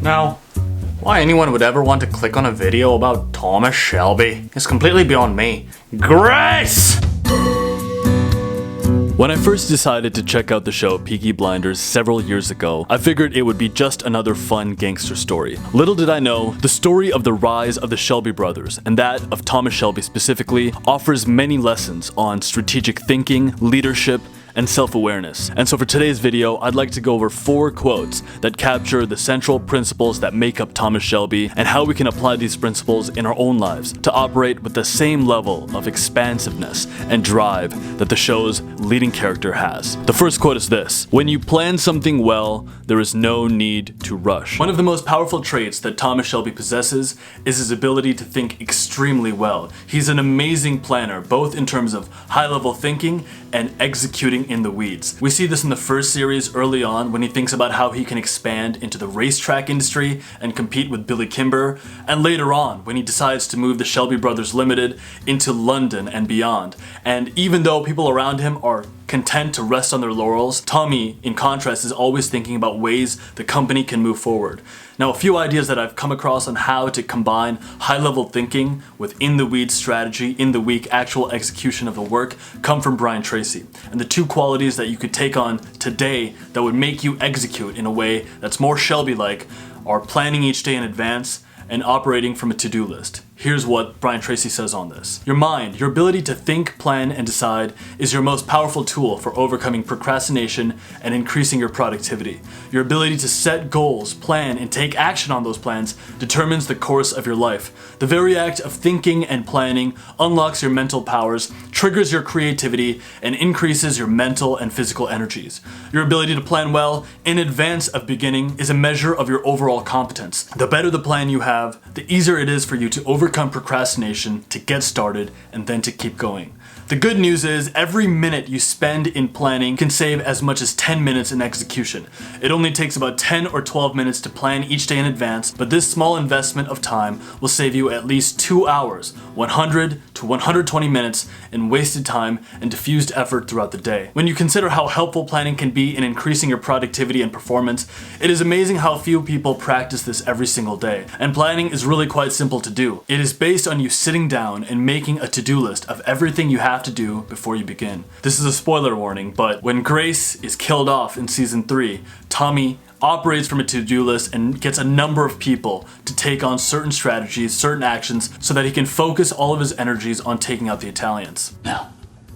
Now, why anyone would ever want to click on a video about Thomas Shelby is completely beyond me. Grace! When I first decided to check out the show Peaky Blinders several years ago, I figured it would be just another fun gangster story. Little did I know, the story of the rise of the Shelby brothers, and that of Thomas Shelby specifically, offers many lessons on strategic thinking, leadership, and self-awareness. And so for today's video, I'd like to go over 4 quotes that capture the central principles that make up Thomas Shelby and how we can apply these principles in our own lives to operate with the same level of expansiveness and drive that the show's leading character has. The first quote is this: "When you plan something well, there is no need to rush." One of the most powerful traits that Thomas Shelby possesses is his ability to think extremely well. He's an amazing planner, both in terms of high-level thinking and executing in the weeds. We see this in the first series early on when he thinks about how he can expand into the racetrack industry and compete with Billy Kimber, and later on when he decides to move the Shelby Brothers Limited into London and beyond. And even though people around him are content to rest on their laurels, Tommy, in contrast, is always thinking about ways the company can move forward. Now, a few ideas that I've come across on how to combine high-level thinking with in-the-weeds strategy, in-the-week actual execution of the work, come from Brian Tracy. And the 2 qualities that you could take on today that would make you execute in a way that's more Shelby-like are planning each day in advance and operating from a to-do list. Here's what Brian Tracy says on this. Your mind, your ability to think, plan, and decide is your most powerful tool for overcoming procrastination and increasing your productivity. Your ability to set goals, plan, and take action on those plans determines the course of your life. The very act of thinking and planning unlocks your mental powers, triggers your creativity, and increases your mental and physical energies. Your ability to plan well in advance of beginning is a measure of your overall competence. The better the plan you have, the easier it is for you to overcome procrastination, to get started, and then to keep going. The good news is every minute you spend in planning can save as much as 10 minutes in execution. It only takes about 10 or 12 minutes to plan each day in advance, but this small investment of time will save you at least 2 hours, 100 to 120 minutes in wasted time and diffused effort throughout the day. When you consider how helpful planning can be in increasing your productivity and performance, it is amazing how few people practice this every single day. And planning is really quite simple to do. It is based on you sitting down and making a to-do list of everything you have to do before you begin. This is a spoiler warning, but when Grace is killed off in season 3, Tommy operates from a to-do list and gets a number of people to take on certain strategies, certain actions, so that he can focus all of his energies on taking out the Italians. Now,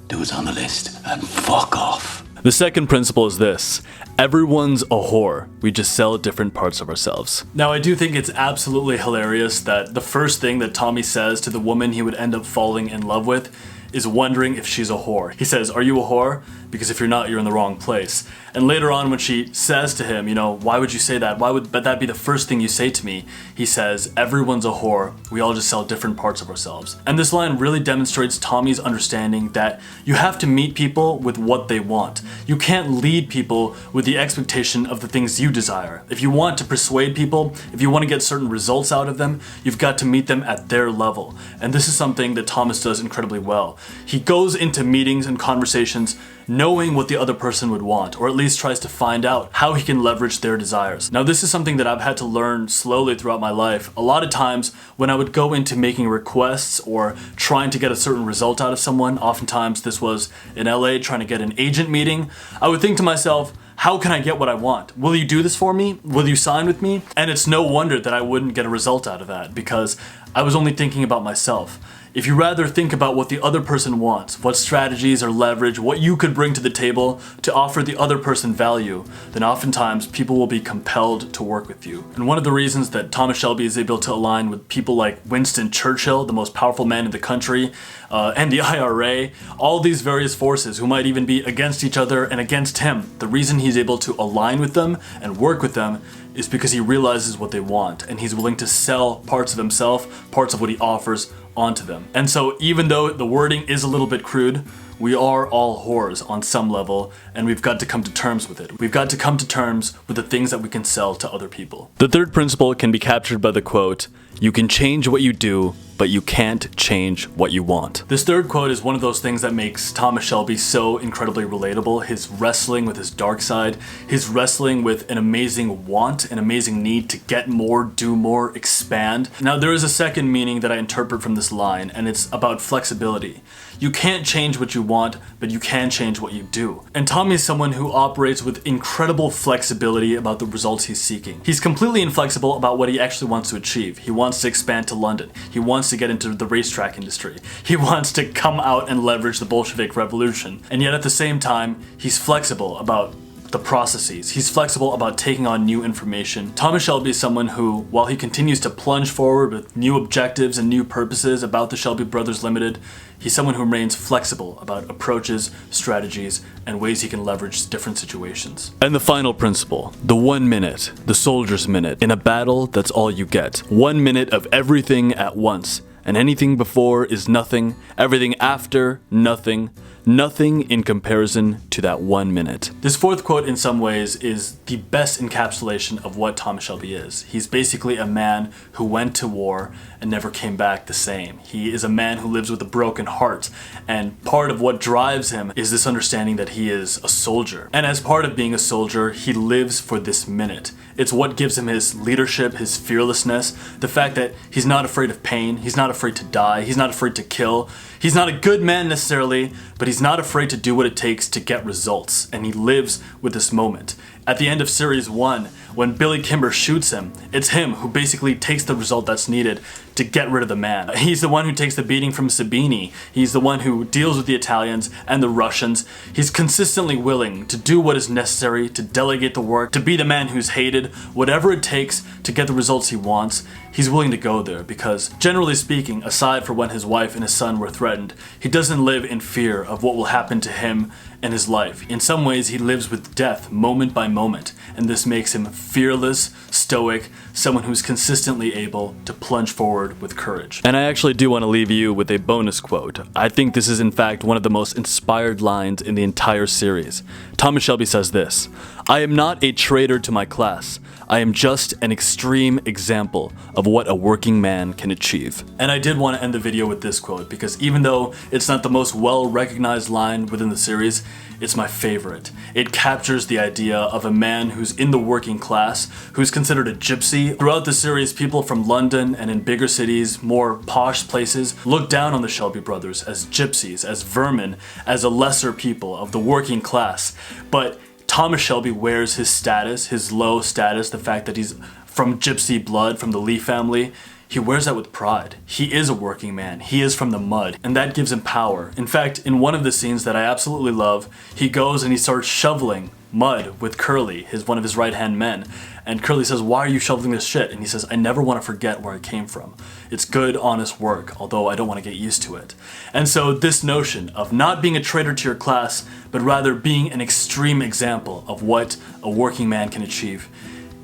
do what's on the list and fuck off. The second principle is this: everyone's a whore. We just sell different parts of ourselves. Now, I do think it's absolutely hilarious that the first thing that Tommy says to the woman he would end up falling in love with is wondering if she's a whore. He says, "Are you a whore? Because if you're not, you're in the wrong place." And later on when she says to him, "Why would you say that? Why would that be the first thing you say to me?" He says, "Everyone's a whore. We all just sell different parts of ourselves." And this line really demonstrates Tommy's understanding that you have to meet people with what they want. You can't lead people with the expectation of the things you desire. If you want to persuade people, if you want to get certain results out of them, you've got to meet them at their level. And this is something that Thomas does incredibly well. He goes into meetings and conversations knowing what the other person would want, or at least tries to find out how he can leverage their desires. Now, this is something that I've had to learn slowly throughout my life. A lot of times when I would go into making requests or trying to get a certain result out of someone, oftentimes this was in LA trying to get an agent meeting, I would think to myself, how can I get what I want? Will you do this for me? Will you sign with me? And it's no wonder that I wouldn't get a result out of that, because I was only thinking about myself. If you rather think about what the other person wants, what strategies or leverage, what you could bring to the table to offer the other person value, then oftentimes people will be compelled to work with you. And one of the reasons that Thomas Shelby is able to align with people like Winston Churchill, the most powerful man in the country, and the IRA, all these various forces who might even be against each other and against him, the reason he's able to align with them and work with them is because he realizes what they want, and he's willing to sell parts of himself, parts of what he offers, onto them. And so even though the wording is a little bit crude, We are all whores on some level, and we've got to come to terms with it. We've got to come to terms with the things that we can sell to other people. The third principle can be captured by the quote, "You can change what you do, but you can't change what you want." This third quote is one of those things that makes Thomas Shelby so incredibly relatable. His wrestling with his dark side, his wrestling with an amazing want, an amazing need to get more, do more, expand. Now there is a second meaning that I interpret from this line, and it's about flexibility. You can't change what you want, but you can change what you do. And Tommy is someone who operates with incredible flexibility about the results he's seeking. He's completely inflexible about what he actually wants to achieve. He wants to expand to London. He wants to get into the racetrack industry. He wants to come out and leverage the Bolshevik Revolution. And yet at the same time, he's flexible about the processes. He's flexible about taking on new information. Thomas Shelby is someone who, while he continues to plunge forward with new objectives and new purposes about the Shelby Brothers Limited, he's someone who remains flexible about approaches, strategies, and ways he can leverage different situations. And the final principle, the 1 minute, the soldier's minute. In a battle, that's all you get. 1 minute of everything at once. And anything before is nothing, everything after, nothing. Nothing in comparison to that 1 minute. This fourth quote in some ways is the best encapsulation of what Thomas Shelby is. He's basically a man who went to war and never came back the same. He is a man who lives with a broken heart, and part of what drives him is this understanding that he is a soldier. And as part of being a soldier, he lives for this minute. It's what gives him his leadership, his fearlessness, the fact that he's not afraid of pain, he's not afraid to die, he's not afraid to kill. He's not a good man necessarily, but he's not afraid to do what it takes to get results, and he lives with this moment. At the end of Series 1, when Billy Kimber shoots him, it's him who basically takes the result that's needed to get rid of the man. He's the one who takes the beating from Sabini. He's the one who deals with the Italians and the Russians. He's consistently willing to do what is necessary, to delegate the work, to be the man who's hated, whatever it takes to get the results he wants. He's willing to go there because, generally speaking, aside from when his wife and his son were threatened, he doesn't live in fear of what will happen to him and his life. In some ways, he lives with death moment by moment, and this makes him fearless, stoic, someone who's consistently able to plunge forward with courage. And I actually do want to leave you with a bonus quote. I think this is in fact one of the most inspired lines in the entire series. Thomas Shelby says this, "I am not a traitor to my class. I am just an extreme example of what a working man can achieve." And I did want to end the video with this quote because even though it's not the most well-recognized line within the series, it's my favorite. It captures the idea of a man who's in the working class, who's considered a gypsy. Throughout the series, people from London and in bigger cities, more posh places, look down on the Shelby brothers as gypsies, as vermin, as a lesser people of the working class. But Thomas Shelby wears his status, his low status, the fact that he's from gypsy blood, from the Lee family. He wears that with pride. He is a working man. He is from the mud, and that gives him power. In fact, in one of the scenes that I absolutely love, he goes and he starts shoveling mud with Curly, one of his right-hand men. And Curly says, "Why are you shoveling this shit?" And he says, "I never want to forget where I came from. It's good, honest work, although I don't want to get used to it." And so this notion of not being a traitor to your class, but rather being an extreme example of what a working man can achieve,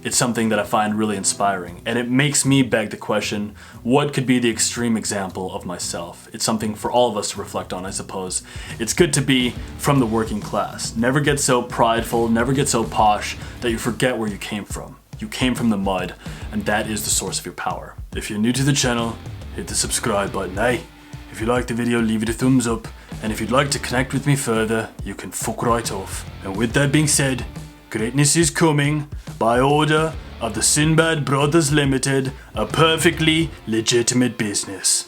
it's something that I find really inspiring, and it makes me beg the question, what could be the extreme example of myself? It's something for all of us to reflect on, I suppose. It's good to be from the working class. Never get so prideful, never get so posh that you forget where you came from. You came from the mud, and that is the source of your power. If you're new to the channel, hit the subscribe button, eh? If you liked the video, leave it a thumbs up, and if you'd like to connect with me further, you can fuck right off. And with that being said, greatness is coming by order of the Sinbad Brothers Limited, a perfectly legitimate business.